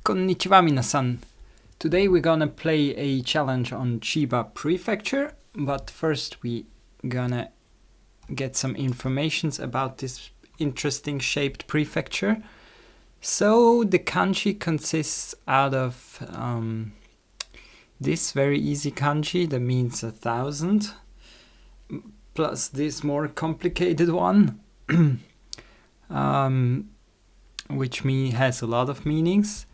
Konnichiwa minasan. Today we're gonna play a challenge on Chiba Prefecture, but first we gonna get some informations about this interesting shaped prefecture. So the kanji consists out of this very easy kanji that means 1,000, plus this more complicated one, which has a lot of meanings.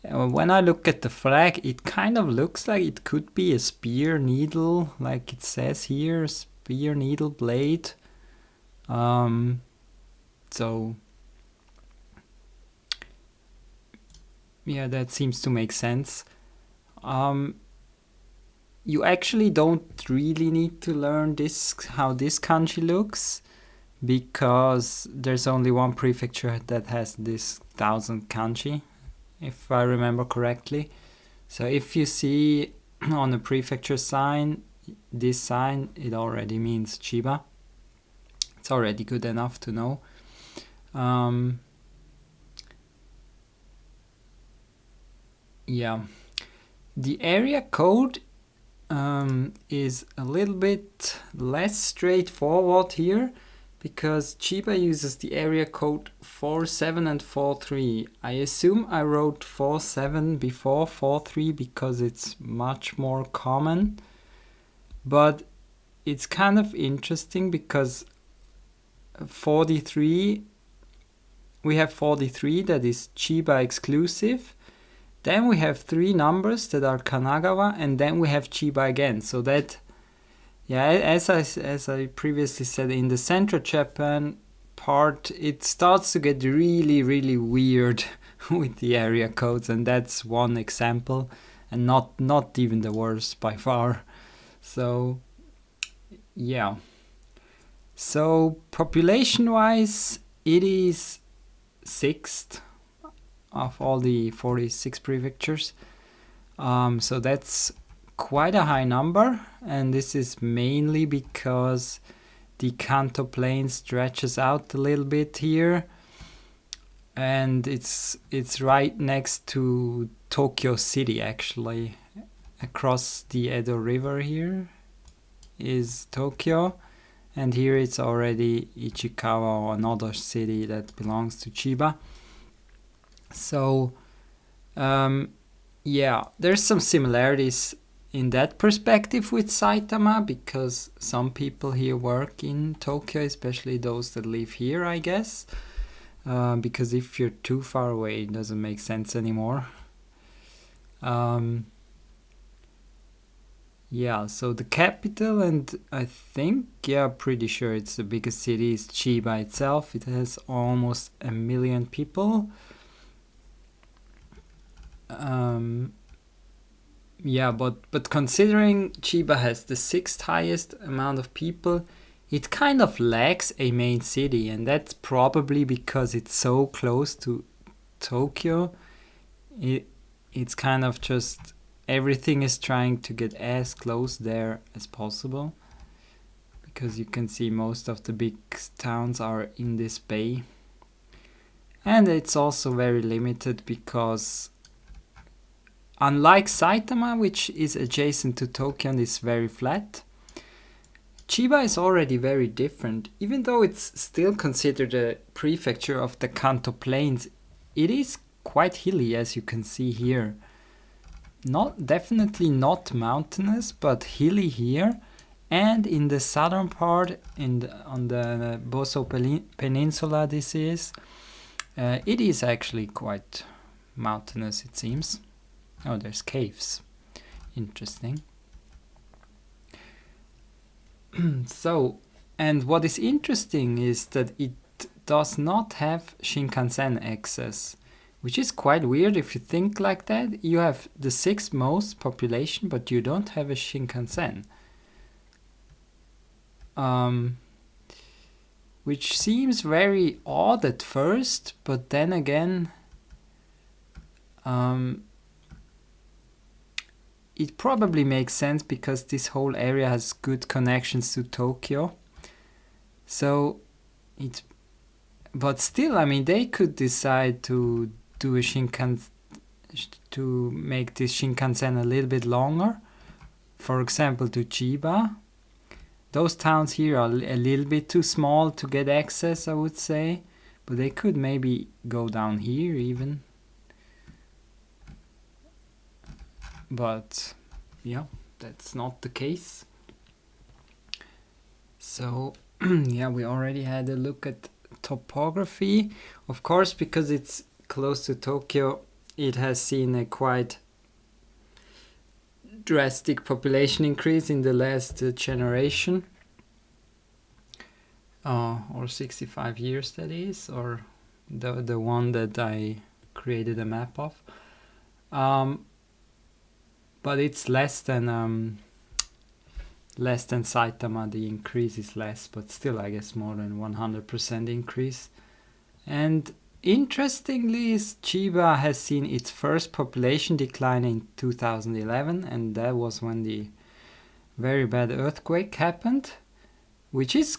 When I look at the flag, it kind of looks like it could be a spear needle, like it says here, spear needle blade. So yeah, that seems to make sense. You actually don't really need to learn how this kanji looks, because there's only one prefecture that has this 1,000 kanji, if I remember correctly. So if you see on a prefecture sign, this sign, it already means Chiba. It's already good enough to know. Yeah, the area code is a little bit less straightforward here, because Chiba uses the area code 47 and 43. I assume I wrote 47 before 43 because it's much more common. But it's kind of interesting because 43, we have 43 that is Chiba exclusive. Then we have 3 numbers that are Kanagawa, and then we have Chiba again. So that, yeah, as I previously said, in the Central Japan part, it starts to get really, really weird with the area codes, and that's one example, and not even the worst by far. So yeah. So population-wise, it is 6th of all the 46 prefectures. So that's quite a high number, and this is mainly because the Kanto Plain stretches out a little bit here, and it's right next to Tokyo City. Actually, across the Edo River here is Tokyo, and here it's already Ichikawa, or another city that belongs to Chiba. So yeah, there's some similarities in that perspective with Saitama, because some people here work in Tokyo, especially those that live here, I guess. Because if you're too far away, it doesn't make sense anymore. Yeah, so the capital, and I think, yeah, pretty sure it's the biggest city, is Chiba itself. It has almost 1 million people. Yeah, but considering Chiba has the 6th highest amount of people, it kind of lacks a main city, and that's probably because it's so close to Tokyo. It's kind of just everything is trying to get as close there as possible, because you can see most of the big towns are in this bay. And it's also very limited because, unlike Saitama, which is adjacent to Tokyo and is very flat, Chiba is already very different. Even though it's still considered a prefecture of the Kanto Plains, it is quite hilly, as you can see here. Definitely not mountainous, but hilly here. And in the southern part, on the Boso Peninsula, this is, it is actually quite mountainous, it seems. Oh, there's caves. Interesting. So, and what is interesting is that it does not have Shinkansen access, which is quite weird if you think like that. You have the 6th most population, but you don't have a Shinkansen. Which seems very odd at first, but then again, it probably makes sense because this whole area has good connections to Tokyo. So but still, I mean, they could decide to do a to make this Shinkansen a little bit longer. For example, to Chiba. Those towns here are a little bit too small to get access, I would say. But they could maybe go down here even. But yeah, that's not the case. So yeah, we already had a look at topography. Of course, because it's close to Tokyo, it has seen a quite drastic population increase in the last generation. Or 65 years, that is, or the one that I created a map of. But it's less than Saitama. The increase is less, but still, I guess more than 100% increase. And interestingly, Chiba has seen its first population decline in 2011, and that was when the very bad earthquake happened, which was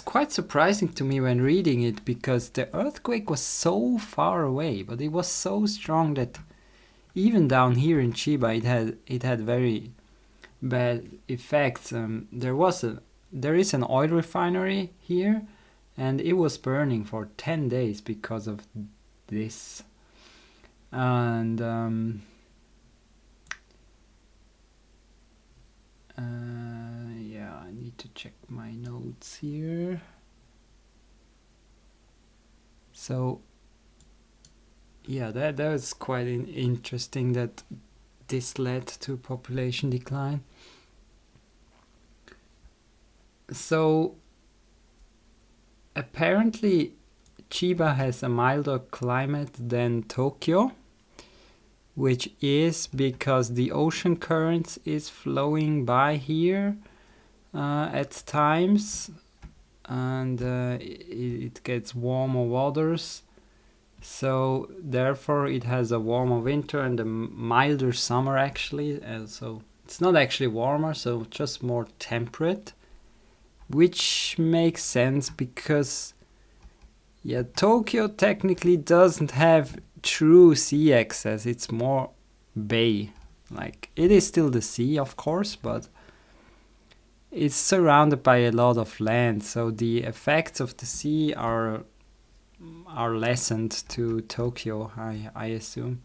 quite surprising to me when reading it, because the earthquake was so far away, but it was so strong that even down here in Chiba, it had very bad effects. There is an oil refinery here, and it was burning for 10 days because of this. And yeah, I need to check my notes here. So yeah, that was quite interesting that this led to population decline. So apparently Chiba has a milder climate than Tokyo, which is because the ocean currents is flowing by here at times, and it gets warmer waters. So therefore it has a warmer winter and a milder summer, actually. So it's not actually warmer, so just more temperate, which makes sense because yeah, Tokyo technically doesn't have true sea access. It's more bay. Like, it is still the sea, of course, but it's surrounded by a lot of land, so the effects of the sea are lessened to Tokyo, I assume.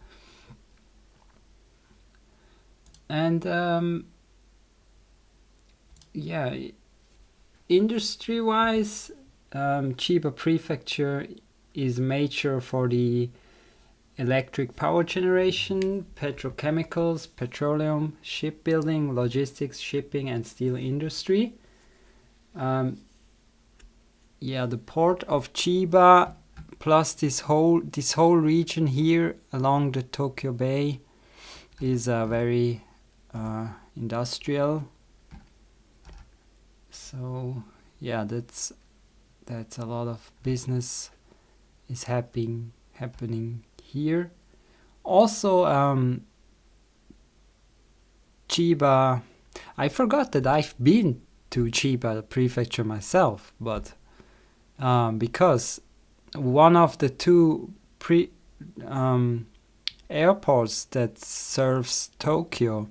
And yeah, industry-wise, Chiba Prefecture is major for the electric power generation, petrochemicals, petroleum, shipbuilding, logistics, shipping, and steel industry. Yeah, the port of Chiba plus this whole region here along the Tokyo Bay is very industrial. So yeah, that's a lot of business is happening here. Also, Chiba, I forgot that I've been to Chiba Prefecture myself, but because one of the two airports that serves Tokyo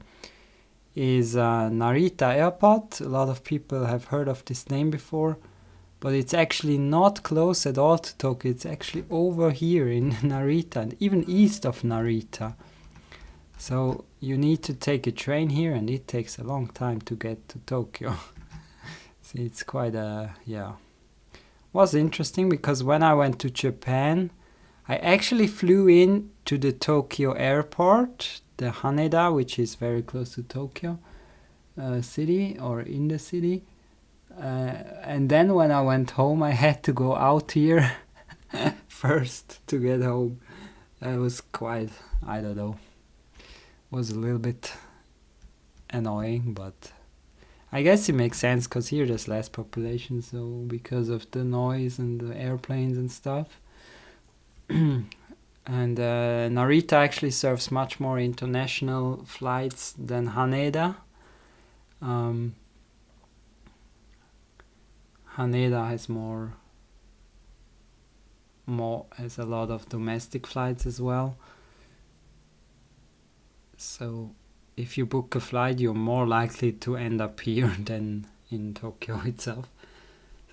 is Narita Airport. A lot of people have heard of this name before, but it's actually not close at all to Tokyo. It's actually over here in Narita, and even east of Narita. So you need to take a train here, and it takes a long time to get to Tokyo. So it's quite was interesting because when I went to Japan, I actually flew in to the Tokyo airport, the Haneda, which is very close to Tokyo city, or in the city. And then when I went home, I had to go out here first to get home. It was quite, I don't know, was a little bit annoying, but I guess it makes sense because here there's less population, so because of the noise and the airplanes and stuff. And Narita actually serves much more international flights than Haneda. Haneda has has a lot of domestic flights as well. So if you book a flight, you're more likely to end up here than in Tokyo itself.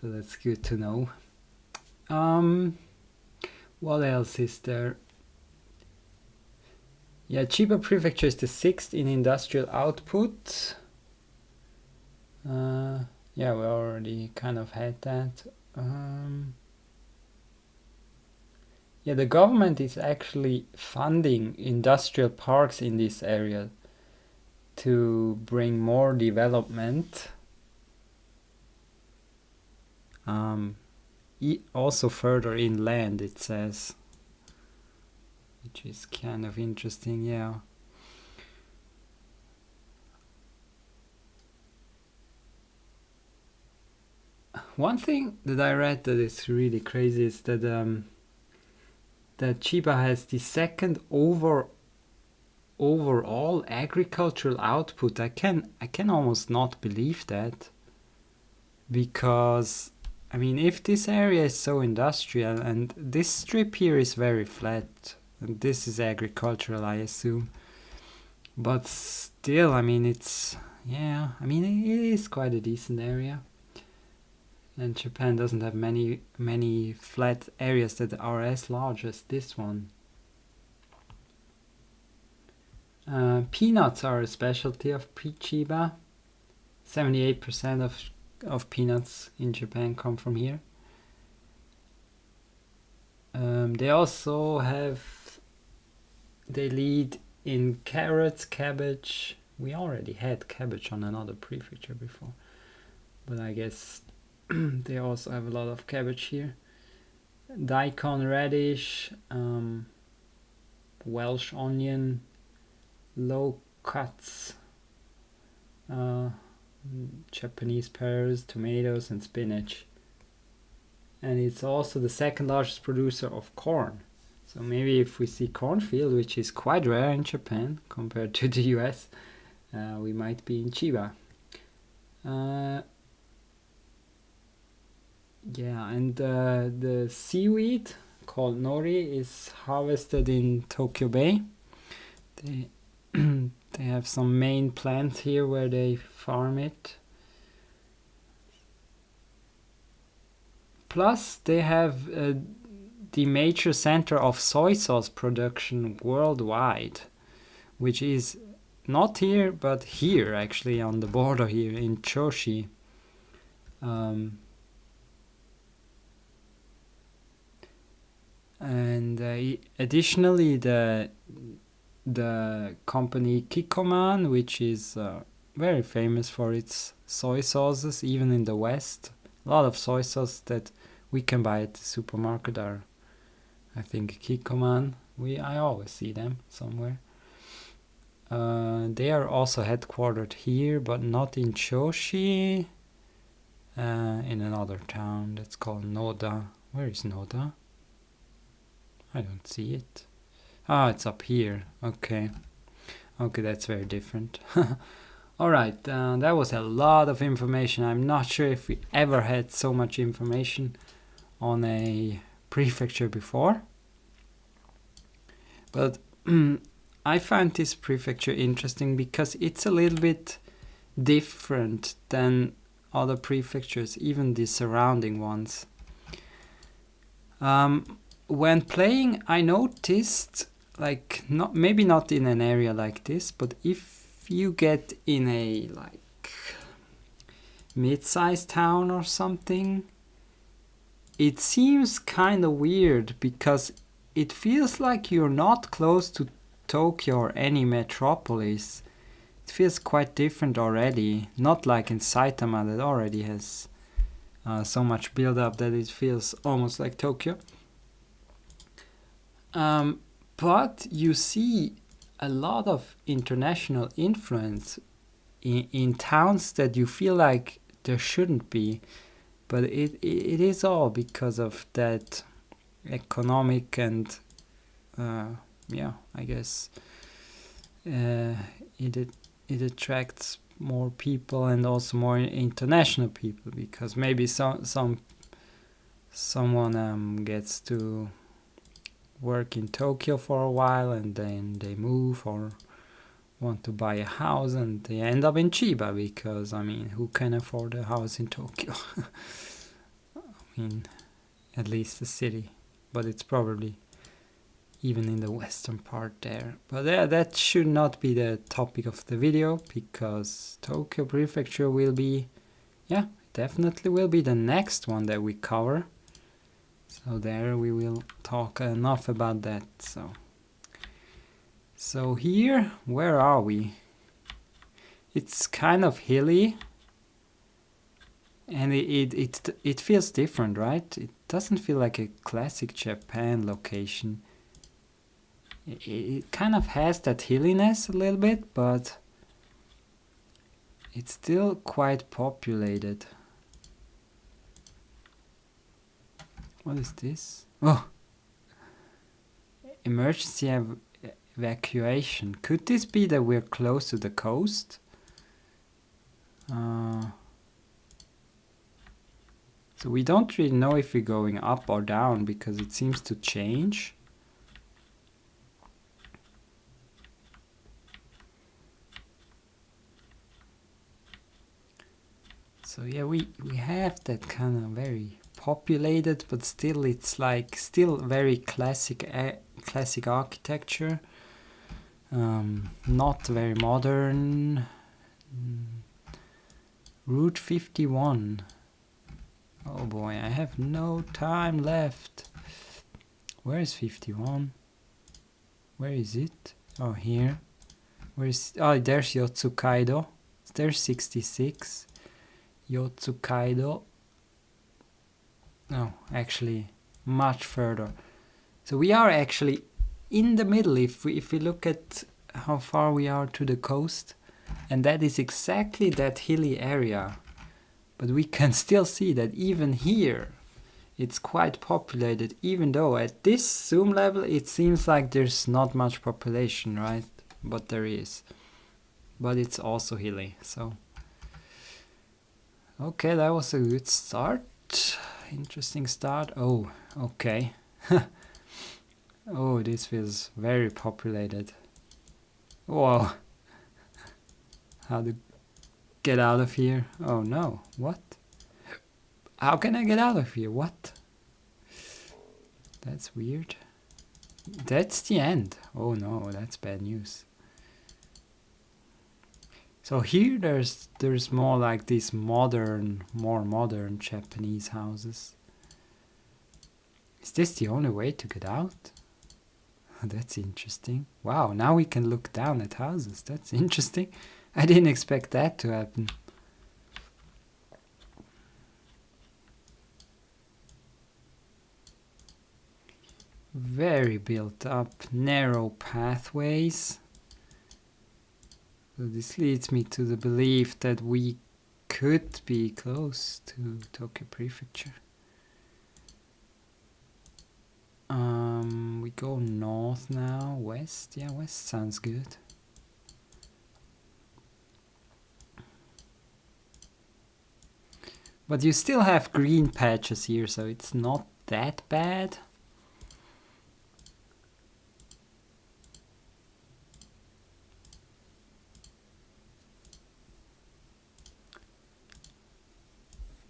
So that's good to know. What else is there? Yeah, Chiba Prefecture is the 6th in industrial output. Yeah, we already kind of had that. Yeah, the government is actually funding industrial parks in this area to bring more development. Also further inland, it says, which is kind of interesting, yeah. One thing that I read that is really crazy is that that Chiba has the second overall agricultural output. I can almost not believe that, because I mean, if this area is so industrial and this strip here is very flat, and this is agricultural, I assume, but still, I mean, it's, yeah, I mean, it is quite a decent area. And Japan doesn't have many flat areas that are as large as this one. Peanuts are a specialty of Chiba. 78% of peanuts in Japan come from here. They also they lead in carrots, cabbage. We already had cabbage on another prefecture before, but I guess they also have a lot of cabbage here. Daikon, radish, Welsh onion, low cuts, Japanese pears, tomatoes, and spinach. And it's also the second largest producer of corn. So maybe if we see cornfield, which is quite rare in Japan compared to the US, we might be in Chiba. Yeah, and the seaweed called nori is harvested in Tokyo Bay. They they have some main plants here where they farm it. Plus, they have the major center of soy sauce production worldwide, which is not here, but here, actually, on the border here in Choshi. And additionally, the company Kikkoman, which is very famous for its soy sauces, even in the West. A lot of soy sauce that we can buy at the supermarket are, I think, Kikkoman. I always see them somewhere. They are also headquartered here, but not in Choshi. In another town that's called Noda. Where is Noda? I don't see it. Ah, it's up here. Okay. Okay, that's very different. Alright, that was a lot of information. I'm not sure if we ever had so much information on a prefecture before. But I find this prefecture interesting because it's a little bit different than other prefectures, even the surrounding ones. When playing, I noticed, like, maybe not in an area like this, but if you get in a like mid-sized town or something, it seems kind of weird because it feels like you're not close to Tokyo or any metropolis. It feels quite different already, not like in Saitama that already has so much build-up that it feels almost like Tokyo. But you see a lot of international influence in towns that you feel like there shouldn't be, but it is all because of that economic and yeah, I guess it attracts more people and also more international people, because maybe someone gets to work in Tokyo for a while and then they move, or want to buy a house and they end up in Chiba because, I mean, who can afford a house in Tokyo? I mean, at least the city, but it's probably even in the western part there. But that should not be the topic of the video, because Tokyo Prefecture will be, yeah, definitely will be the next one that we cover. So there we will talk enough about that. So here, where are we? It's kind of hilly, and it feels different, right? It doesn't feel like a classic Japan location. It kind of has that hilliness a little bit, but it's still quite populated. What is this? Oh! Emergency evacuation. Could this be that we're close to the coast? So we don't really know if we're going up or down, because it seems to change. So yeah, we have that kind of very populated, but still it's like still very classic architecture. Not very modern. Route 51. Oh boy, I have no time left. Where is 51? Where is it? Oh, here. Where is... Oh, there's Yotsukaido. There's 66. Yotsukaido. No, actually, much further. So we are actually in the middle if we look at how far we are to the coast. And that is exactly that hilly area. But we can still see that even here, it's quite populated, even though at this zoom level, it seems like there's not much population, right? But there is. But it's also hilly, so. Okay, that was a good start. Interesting start. Oh, okay. Oh, this feels very populated. Whoa. How to get out of here? Oh no, what? How can I get out of here? What? That's weird. That's the end. Oh no, that's bad news. So here there's more like these modern, more modern Japanese houses. Is this the only way to get out? That's interesting. Wow, now we can look down at houses. That's interesting. I didn't expect that to happen. Very built up, narrow pathways. So this leads me to the belief that we could be close to Tokyo Prefecture. We go north now, west. Yeah, west sounds good. But you still have green patches here, so it's not that bad.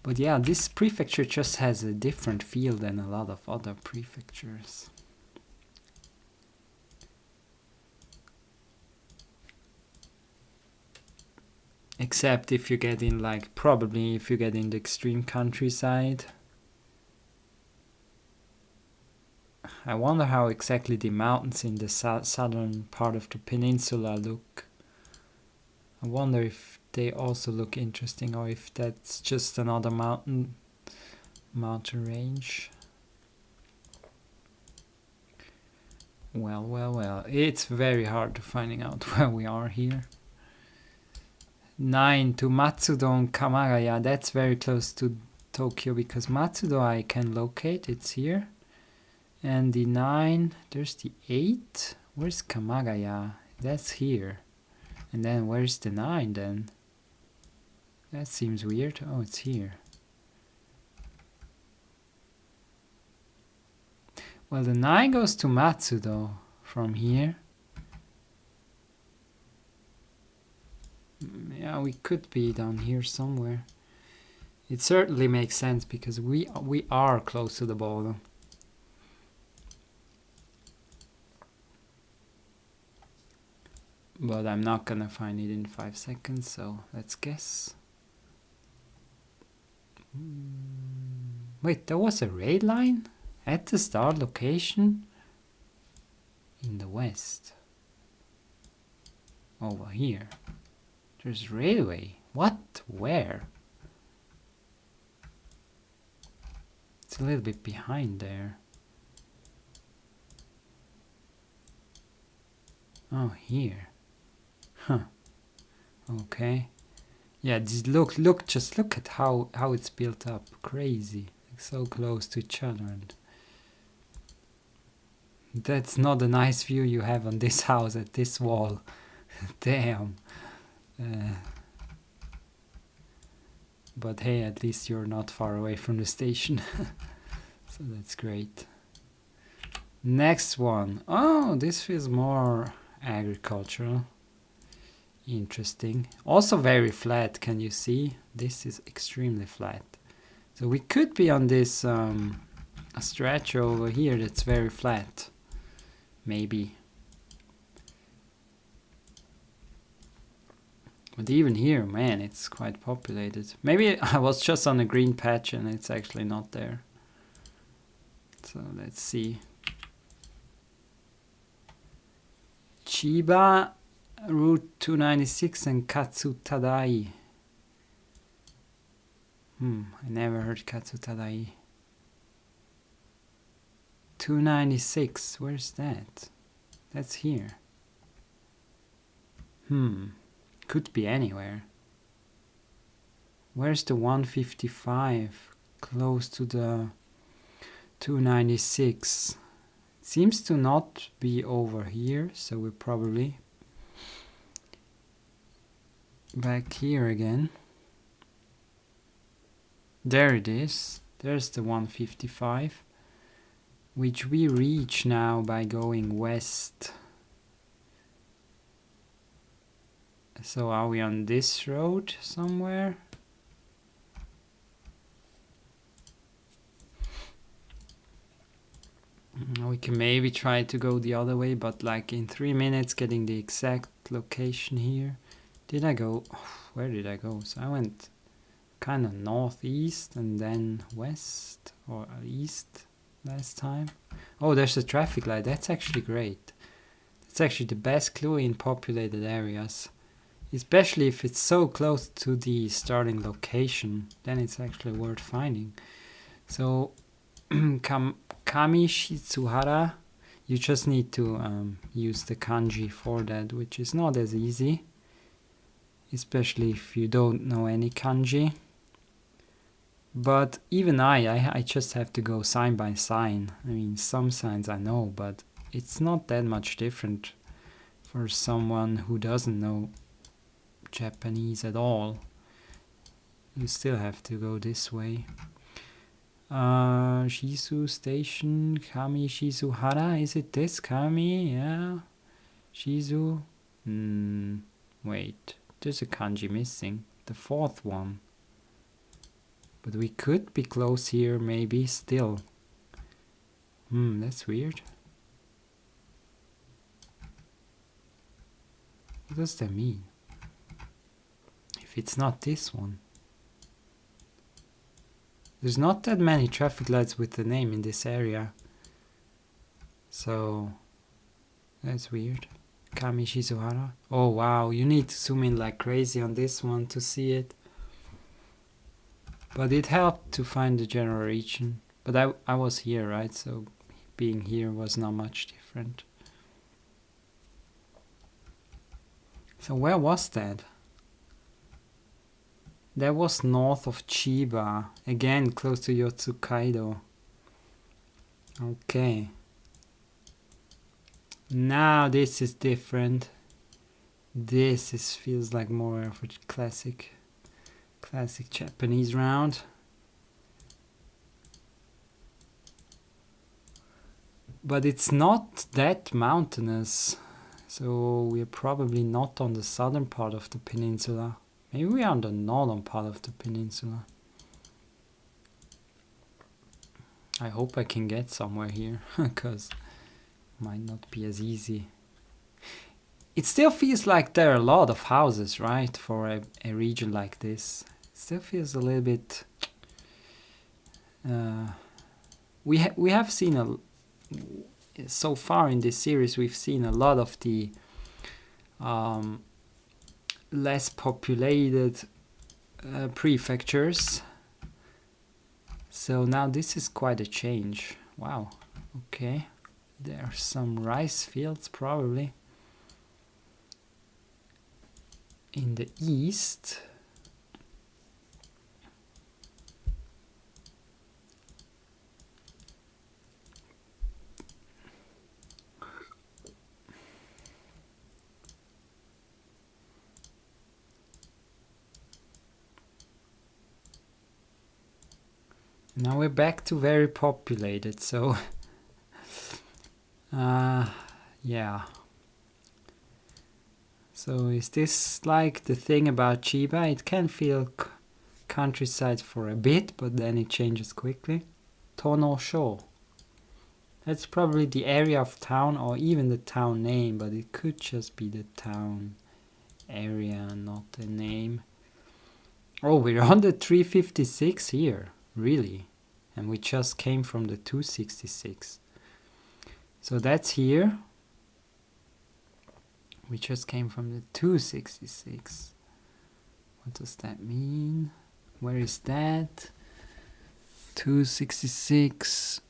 But yeah, this prefecture just has a different feel than a lot of other prefectures. Except if you get in, like, probably if you get in the extreme countryside. I wonder how exactly the mountains in the southern part of the peninsula look. I wonder if they also look interesting, or if that's just another mountain range. Well, it's very hard to finding out where we are here. 9 to Matsudo and Kamagaya, that's very close to Tokyo, because Matsudo I can locate, it's here. And the 9, there's the 8. Where's Kamagaya? That's here. And then where's the 9 then? That seems weird. Oh, it's here. Well, the 9 goes to Matsudo from here. we could be down here somewhere. It certainly makes sense because we are close to the border. But I'm not gonna find it in 5 seconds, so let's guess. Wait, there was a rail line at the start location in the west. Over here. There's railway. What? Where? It's a little bit behind there. Oh, here. Huh. Okay. Yeah, just look at how it's built up. Crazy. Like so close to each other. And that's not a nice view you have on this house at this wall. Damn. But hey, at least you're not far away from the station. So that's great. Next one. Oh, this feels more agricultural. Interesting. Also very flat, can you see? This is extremely flat. So we could be on this a stretch over here that's very flat. Maybe. But even here, man, it's quite populated. Maybe I was just on a green patch and it's actually not there. So let's see. Chiba, Route 296 and Katsutadai. I never heard Katsutadai. 296, where's that? That's here. Could be anywhere. Where's the 155? Close to the 296. Seems to not be over here, so we're probably back here again. There it is. There's the 155, which we reach now by going west. So are we on this road somewhere? We can maybe try to go the other way, but like in 3 minutes getting the exact location here. Did I go? Where did I go? So I went kind of northeast and then west or east last time. Oh, there's a traffic light. That's actually great. That's actually the best clue in populated areas. Especially if it's so close to the starting location, then it's actually worth finding. So, Kamishizuhara, you just need to use the kanji for that, which is not as easy. Especially if you don't know any kanji. But even I just have to go sign by sign. I mean, some signs I know, but it's not that much different for someone who doesn't know Japanese at all. You still have to go this way. Shizu Station, Kami Shizuhara, is it this? Kami, yeah. Shizu, wait, there's a kanji missing, the fourth one. But we could be close here, maybe, still. That's weird. What does that mean? If it's not this one. There's not that many traffic lights with the name in this area. So, that's weird. Kamishizuhara. Oh wow, you need to zoom in like crazy on this one to see it. But it helped to find the general region. But I was here, right? So being here was not much different. So where was that? That was north of Chiba. Again, close to Yotsukaido. Okay. Now this is different. This feels like more of a classic Japanese round. But it's not that mountainous. So we're probably not on the southern part of the peninsula. Maybe we are on the northern part of the peninsula. I hope I can get somewhere here, because it might not be as easy. It still feels like there are a lot of houses, right, for a region like this. It still feels a little bit... we have seen so far in this series, we've seen a lot of the less populated prefectures. So now this is quite a change. Wow. Okay. There are some rice fields probably in the east. Now we're back to very populated, so yeah. So is this like the thing about Chiba? It can feel countryside for a bit, but then it changes quickly. Tonosho. That's probably the area of town or even the town name, but it could just be the town area, not the name. Oh, we're on the 356 here, really? And we just came from the 266. So that's here. We just came from the 266. What does that mean? Where is that? 266.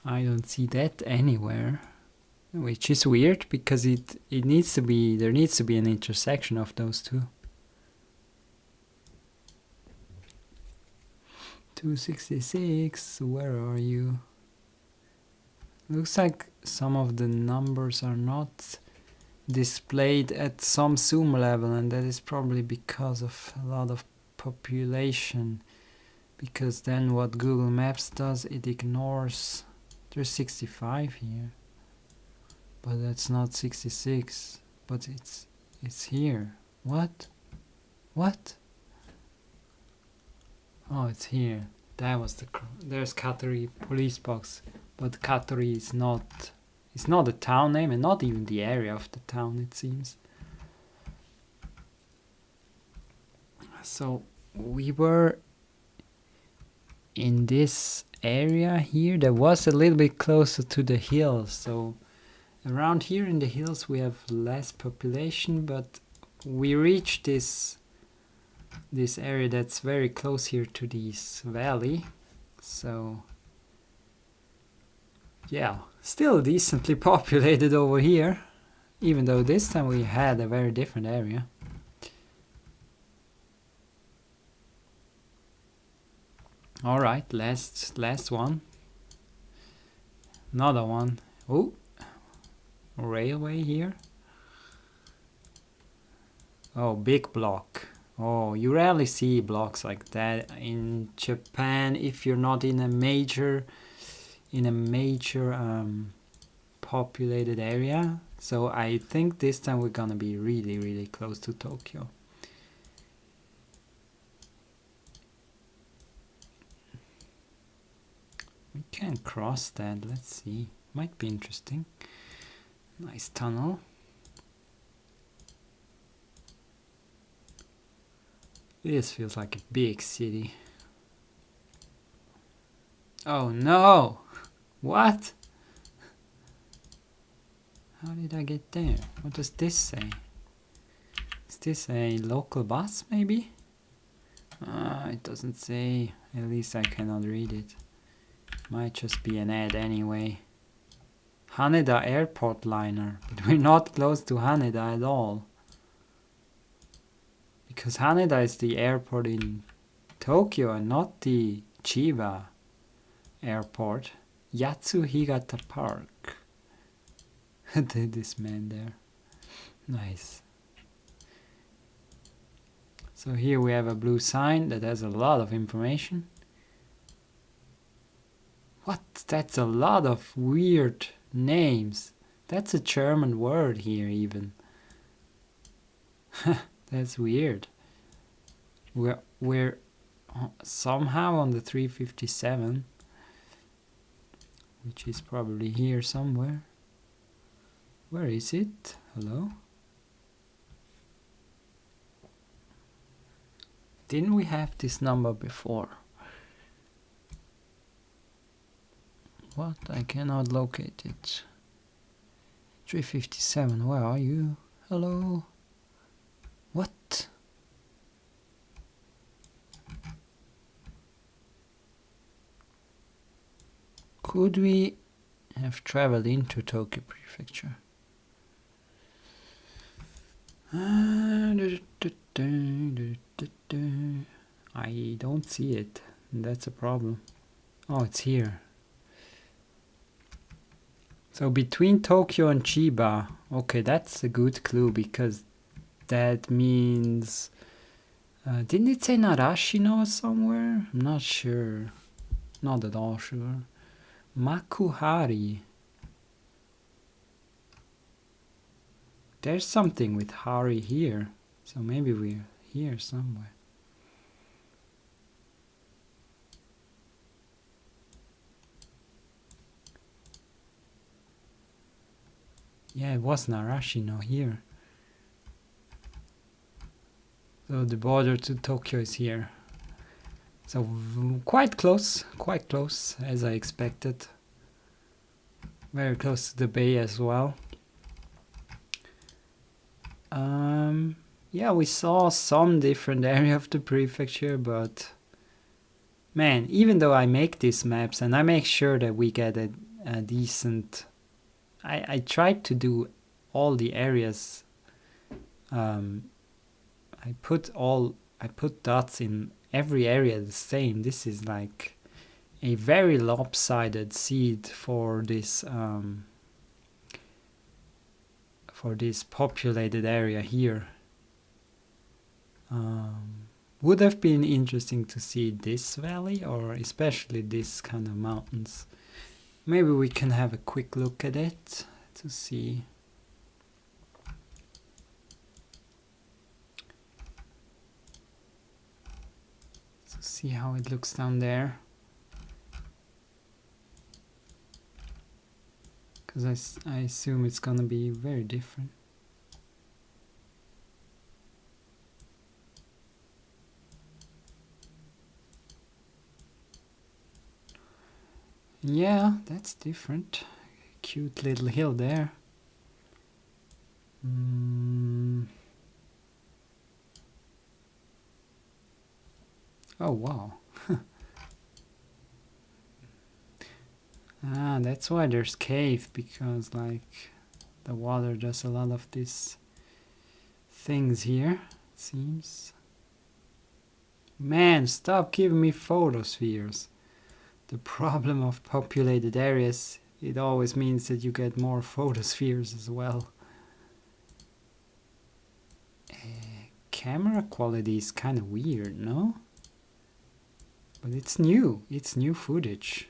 I don't see that anywhere, which is weird because it needs to be, there needs to be an intersection of those two. 266, where are you? Looks like some of the numbers are not displayed at some zoom level, and that is probably because of a lot of population, because then what Google Maps does, it ignores. There's 65 here, but that's not 66, but it's here. What? Oh, it's here. That was there's Katari police box, but Katari is not, it's not a town name and not even the area of the town, it seems. So we were in this area here that was a little bit closer to the hills. So around here in the hills we have less population, but we reached this area that's very close here to this valley. So yeah, still decently populated over here, even though this time we had a very different area. All right, last one. Another one. Oh, railway here. Oh, big block. Oh, you rarely see blocks like that in Japan if you're not in a major populated area. So I think this time we're gonna be really, really close to Tokyo. We can cross that, let's see. Might be interesting. Nice tunnel. This feels like a big city. Oh no! What? How did I get there? What does this say? Is this a local bus maybe? It doesn't say. At least I cannot read it. Might just be an ad anyway. Haneda airport liner, but we're not close to Haneda at all. Because Haneda is the airport in Tokyo and not the Chiba airport. Yatsuhigata Park. This man there. Nice. So here we have a blue sign that has a lot of information. What? That's a lot of weird names. That's a German word here even. That's weird. We're somehow on the 357, which is probably here somewhere. Where is it? Hello? Didn't we have this number before? What? I cannot locate it. 357, where are you? Hello? What? Could we have traveled into Tokyo Prefecture? I don't see it. That's a problem. Oh, it's here. So between Tokyo and Chiba. Okay, that's a good clue because that means... didn't it say Narashino somewhere? I'm not sure. Not at all sure. Makuhari. There's something with Hari here. So maybe we're here somewhere. Yeah, it was Narashino here. So the border to Tokyo is here. So quite close as I expected. Very close to the bay as well. Yeah, we saw some different area of the prefecture, but man, even though I make these maps and I make sure that we get a decent... I tried to do all the areas. I put dots in every area the same. This is like a very lopsided seed for this populated area here. Would have been interesting to see this valley, or especially this kind of mountains. Maybe we can have a quick look at it to see. So see how it looks down there. Because I assume it's gonna be very different. Yeah, that's different. Cute little hill there. Oh wow. Ah, that's why there's cave, because like the water does a lot of these things here, it seems. Man, stop giving me photospheres. The problem of populated areas, it always means that you get more photospheres as well. Camera quality is kind of weird, no? But it's new footage.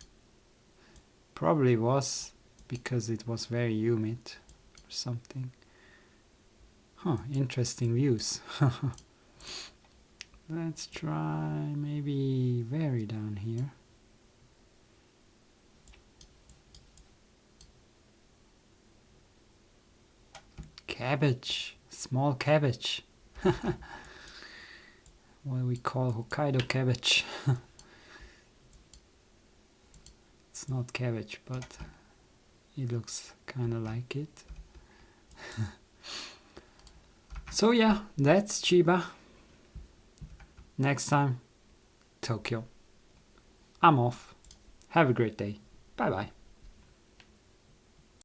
Probably was because it was very humid or something. Huh, interesting views. Let's try maybe very down here. Cabbage, small cabbage. What we call Hokkaido cabbage. It's not cabbage, but it looks kind of like it. So yeah, that's Chiba. Next time, Tokyo. I'm off. Have a great day. Bye bye.